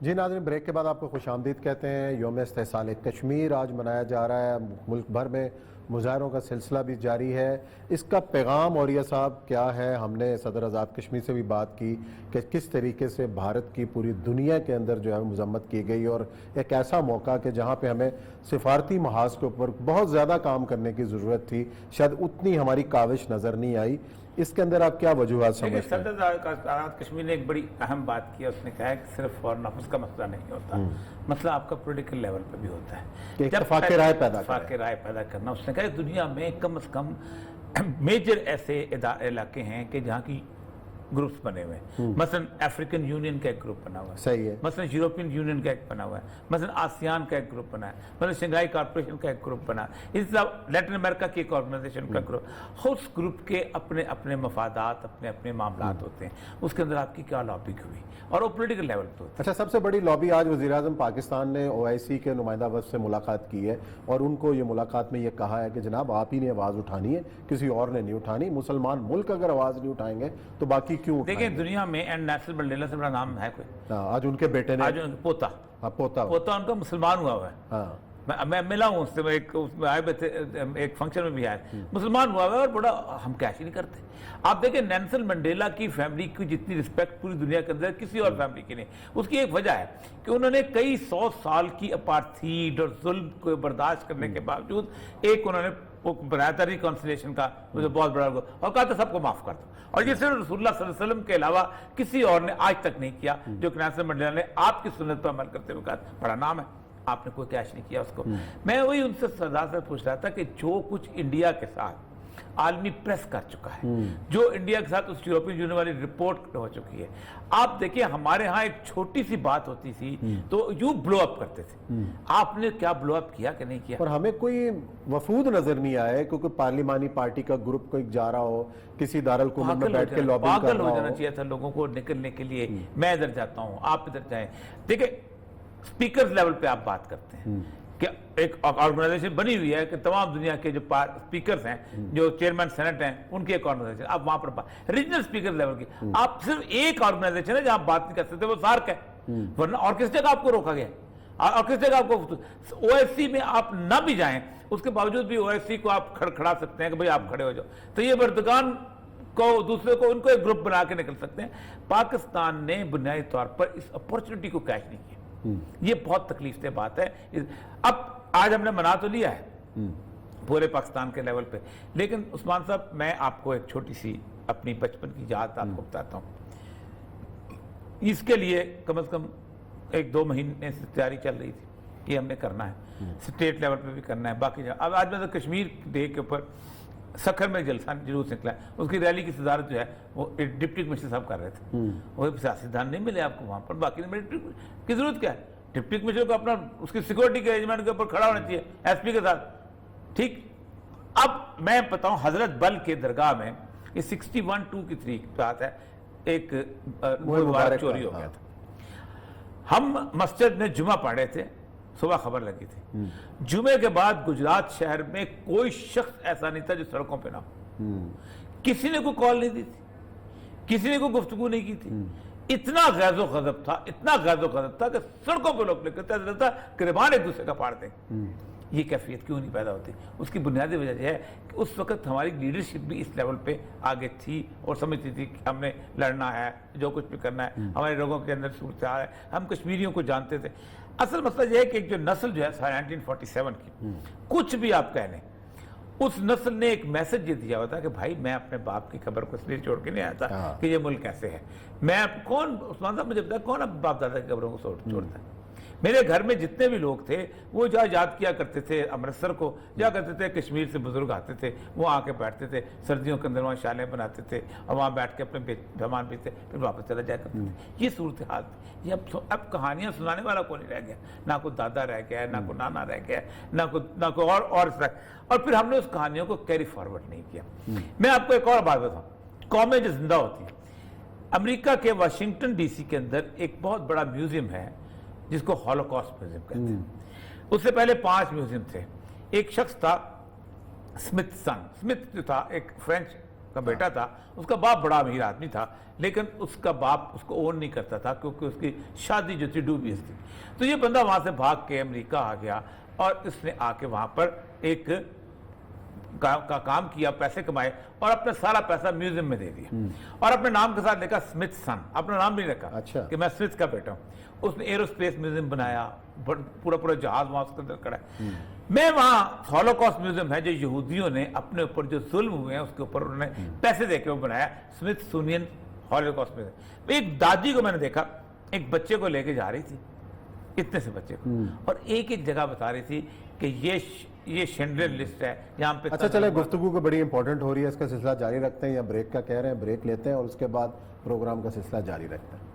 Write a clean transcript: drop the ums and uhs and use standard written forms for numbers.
جی ناظرین، بریک کے بعد آپ کو خوش آمدید کہتے ہیں۔ یوم استحصال کشمیر آج منایا جا رہا ہے، ملک بھر میں مظاہروں کا سلسلہ بھی جاری ہے۔ اس کا پیغام اوریہ صاحب کیا ہے؟ ہم نے صدر آزاد کشمیر سے بھی بات کی کہ کس طریقے سے بھارت کی پوری دنیا کے اندر جو ہے مذمت کی گئی، اور ایک ایسا موقع کہ جہاں پہ ہمیں سفارتی محاذ کے اوپر بہت زیادہ کام کرنے کی ضرورت تھی، شاید اتنی ہماری کاوش نظر نہیں آئی۔ اس کے اندر آپ کیا وجوہات سمجھتے ہیں؟ صدر آزاد کشمیر نے ایک بڑی اہم بات کی، اس نے کہا ہے کہ صرف فورن آفس کا مسئلہ نہیں ہوتا، مسئلہ آپ کا پولیٹیکل لیول پہ بھی ہوتا ہے، کہ اتفاق رائے پیدا کرنا۔ اس نے کہا کہ دنیا میں کم از کم میجر ایسے علاقے ہیں کہ جہاں کی گروپس بنے ہوئے ہیں، مثلا افریقن یونین کا ایک گروپ بنا ہوا ہے، صحیح ہے، مثلا یورپین یونین کا ایک بنا ہوا ہے، مثلا آسیان کا ایک گروپ بنا ہے، مثلا شنگھائی کارپوریشن کا ایک گروپ بنا ہے، اس طرح لیٹن امریکہ کی ایک آرگنائزیشن کا گروپ۔ اس گروپ کے اپنے اپنے مفادات، اپنے اپنے معاملات ہوتے ہیں، اس کے اندر آپ کی کیا لابی ہوئی، اور وہ پولیٹیکل لیول پہ ہوتا ہے۔ اچھا، سب سے بڑی لابی آج وزیراعظم پاکستان نے OIC کے نمائندہ وفد سے ملاقات کی ہے، اور ان کو یہ ملاقات میں یہ کہا ہے کہ جناب آپ ہی نے آواز اٹھانی ہے، کسی اور نے نہیں اٹھانی۔ مسلمان ملک اگر آواز نہیں اٹھائیں گے تو باقی کیوں اٹھائیں گے؟ دیکھیں دنیا میں اینڈ نیلسن منڈیلا سے بڑا نام ہے کوئی؟ آج ان کے بیٹے نے، آج ان کا پوتا ان کا مسلمان ہوا ہوا ہے۔ میں ملا ہوں اس سے، ایک فنکشن میں بھی آئے، مسلمان ہوا ہوا ہے، اور بڑا ہم کیش ہی نہیں کرتے۔ آپ دیکھیں نیلسن منڈیلا کی فیملی کی جتنی رسپیکٹ پوری دنیا کے اندر کسی اور فیملی کی نہیں۔ اس کی ایک وجہ ہے کہ انہوں نے کئی 100 سال کی اپارتھیڈ اور ظلم کو برداشت کرنے کے باوجود ایک انہوں نے بنایا تھا ریکانسیلیشن کا، مجھے بہت بڑا، اور کہا تھا سب کو معاف کر دو، اور یہ صرف رسول اللہ صلی اللہ علیہ وسلم کے علاوہ کسی اور نے آج تک نہیں کیا، جو کہ نیلسن منڈیلا نے آپ کی سنت پر عمل کرتے ہوئے کہا بڑا نام ہے، آپ نے کوئی کیش نہیں کیا اس کو۔ میں وہی ان سے سردار سے پوچھ رہا تھا کہ جو کچھ انڈیا کے ساتھ عالمی پریس کر چکا ہے، جو انڈیا کے ساتھ اس یورپین یونین والی رپورٹ ہو چکی ہے، آپ دیکھیں ہمارے ہاں ایک چھوٹی سی بات ہوتی تھی تو یوں بلو اپ کرتے تھے، آپ نے کیا بلو اپ کیا کہ نہیں کیا؟ اور ہمیں کوئی وفود نظر نہیں آئے، کیونکہ پارلیمانی پارٹی کا گروپ کوئی جا رہا ہو، کسی دارالحکومت میں بیٹھ کے لابنگ کر رہا ہو۔ پاگل ہو جانا چاہیے تھا لوگوں کو نکلنے کے لیے، میں ادھر جاتا ہوں آپ ادھر جائیں۔ دیکھیں سپیکرز لیول پہ آپ بات کرتے ہیں کہ ایک آرگنائزیشن بنی ہوئی ہے کہ تمام دنیا کے جو سپیکرز ہیں، جو چیئرمین سینٹ ہیں، ان کی ایک آرگنائزیشن، آپ وہاں پر ریجنل سپیکر لیول کی، آپ صرف ایک آرگنائزیشن ہے جہاں بات نہیں کر سکتے، وہ سارک ہے، ورنہ اور کس جگہ آپ کو روکا گیا؟ اور کس جگہ آپ کو OIC میں آپ نہ بھی جائیں، اس کے باوجود بھی OIC کو آپ کھڑا سکتے ہیں کہ بھئی آپ کھڑے ہو جاؤ، تو یہ مردگان کو دوسرے کو ان کو ایک گروپ بنا کے نکل سکتے ہیں۔ پاکستان نے بنیادی طور پر اس اپورچونٹی کو کیچ نہیں کیا، یہ بہت تکلیف دہ بات ہے۔ اب آج ہم نے منا تو لیا ہے پورے پاکستان کے لیول پہ، لیکن عثمان صاحب میں آپ کو ایک چھوٹی سی اپنی بچپن کی یاد آپ کو بتاتا ہوں۔ اس کے لیے کم از کم 1-2 مہینے سے تیاری چل رہی تھی کہ ہم نے کرنا ہے، اسٹیٹ لیول پہ بھی کرنا ہے، باقی جگہ۔ اب آج میں تو کشمیر ڈے کے اوپر سکھر میں جلسہ جلوس نکلا ہے، اس کی ریلی کی صدارت جو ہے وہ ڈپٹی کمشنر صاحب کر رہے تھے، وہ سیاستدان نہیں ملے آپ کو وہاں پر، باقی کی ضرورت کیا ہے؟ ڈپٹی کمشنر کو اپنا اس کی سیکورٹی کے ارینجمنٹ کے اوپر کھڑا ہونا چاہیے SP کے ساتھ، ٹھیک۔ اب میں بتاؤں حضرت بل کے درگاہ میں یہ 61-2 کی تاریخ بات ہے، ایک مبارک چوری ہو گیا تھا۔ ہم مسجد میں جمعہ پڑھے تھے، صبح خبر لگی تھی، جمعے کے بعد گجرات شہر میں کوئی شخص ایسا نہیں تھا جو سڑکوں پہ نہ ہو، کسی نے کوئی کال نہیں دی تھی، کسی نے کوئی گفتگو نہیں کی تھی، اتنا غیظ و غضب تھا، اتنا غیظ و غضب تھا کہ سڑکوں پہ لوگ نکلتے تھا کہ گریبان ایک دوسرے کا پاڑ دیں۔ یہ کیفیت کیوں نہیں پیدا ہوتی؟ اس کی بنیادی وجہ یہ ہے کہ اس وقت ہماری لیڈرشپ بھی اس لیول پہ آگے تھی اور سمجھتی تھی کہ ہم نے لڑنا ہے، جو کچھ بھی کرنا ہے، ہمارے لوگوں کے اندر صورتحال ہے، ہم کشمیریوں کو جانتے تھے۔ اصل مسئلہ یہ ہے کہ ایک جو نسل جو ہے 1947 کی، کچھ بھی آپ کہہ لیں، اس نسل نے ایک میسج یہ دیا ہوا تھا کہ بھائی میں اپنے باپ کی قبر کو اس لیے چھوڑ کے نہیں آیا تھا کہ یہ ملک کیسے ہے۔ میں کون، عثمان صاحب مجھے بتایا، کون اب باپ دادا کی قبروں کو چھوڑتا ہے؟ میرے گھر میں جتنے بھی لوگ تھے وہ جہاں یاد کیا کرتے تھے امرتسر کو، جا کرتے تھے کشمیر سے بزرگ آتے تھے، وہ آ کے بیٹھتے تھے، سردیوں کے اندر وہاں شالیں بناتے تھے اور وہاں بیٹھ کے اپنے مہمان پیتے، پھر واپس چلا جایا کرتے تھے۔ یہ صورتحال تھی۔ یہ اب کہانیاں سنانے والا کوئی نہیں رہ گیا، نہ کوئی دادا رہ گیا، نہ کوئی نانا رہ گیا، نہ کوئی اور اس طرح، اور پھر ہم نے اس کہانیوں کو کیری فارورڈ نہیں کیا۔ میں آپ کو ایک اور بات بتاؤں، قومیں جو زندہ ہوتی ہیں، امریکہ کے واشنگٹن DC کے اندر ایک بہت بڑا میوزیم ہے جس کو ہولوکاسٹ میوزیم کہتے ہیں۔ اس سے پہلے 5 میوزیم تھے۔ ایک شخص تھا اسمتھ جو تھا، ایک فرینچ کا بیٹا تھا, اس کا باپ بڑا امیر آدمی تھا, لیکن اس کا باپ اس کو اون نہیں کرتا تھا کیونکہ اس کی شادی جو تھی ڈوبیس تھی. تو یہ بندہ وہاں سے بھاگ کے امریکہ آ گیا اور اس نے آ کے وہاں پر ایک کا کام کیا, پیسے کمائے اور اپنا سارا پیسہ میوزیم میں دے دیا اور اپنے نام کے ساتھ لکھا اسمتھ سن, اپنا نام نہیں رکھا اچھا. کہ میں اسمتھ کا بیٹا ہوں. اس نے ایروسپیس میوزیم بنایا, پورا جہاز وہاں اس کے اندر کھڑا ہے. میں وہاں ہولوکاسٹ میوزیم ہے جو یہودیوں نے اپنے اوپر جو ظلم ہوئے ہیں اس کے اوپر انہوں نے پیسے دے کے وہ بنایا, اسمتھسونین ہولوکاسٹ میوزیم. ایک دادی کو میں نے دیکھا, ایک بچے کو لے کے جا رہی تھی, اتنے سے بچے کو, اور ایک جگہ بتا رہی تھی کہ یہ شینڈلر لسٹ ہے یہاں پہ. اچھا چلے, گفتگو کو بڑی امپورٹنٹ ہو رہی ہے, اس کا سلسلہ جاری رکھتے ہیں یا بریک کا کہہ رہے ہیں, بریک لیتے ہیں اور اس کے بعد پروگرام کا سلسلہ جاری رکھتے ہیں.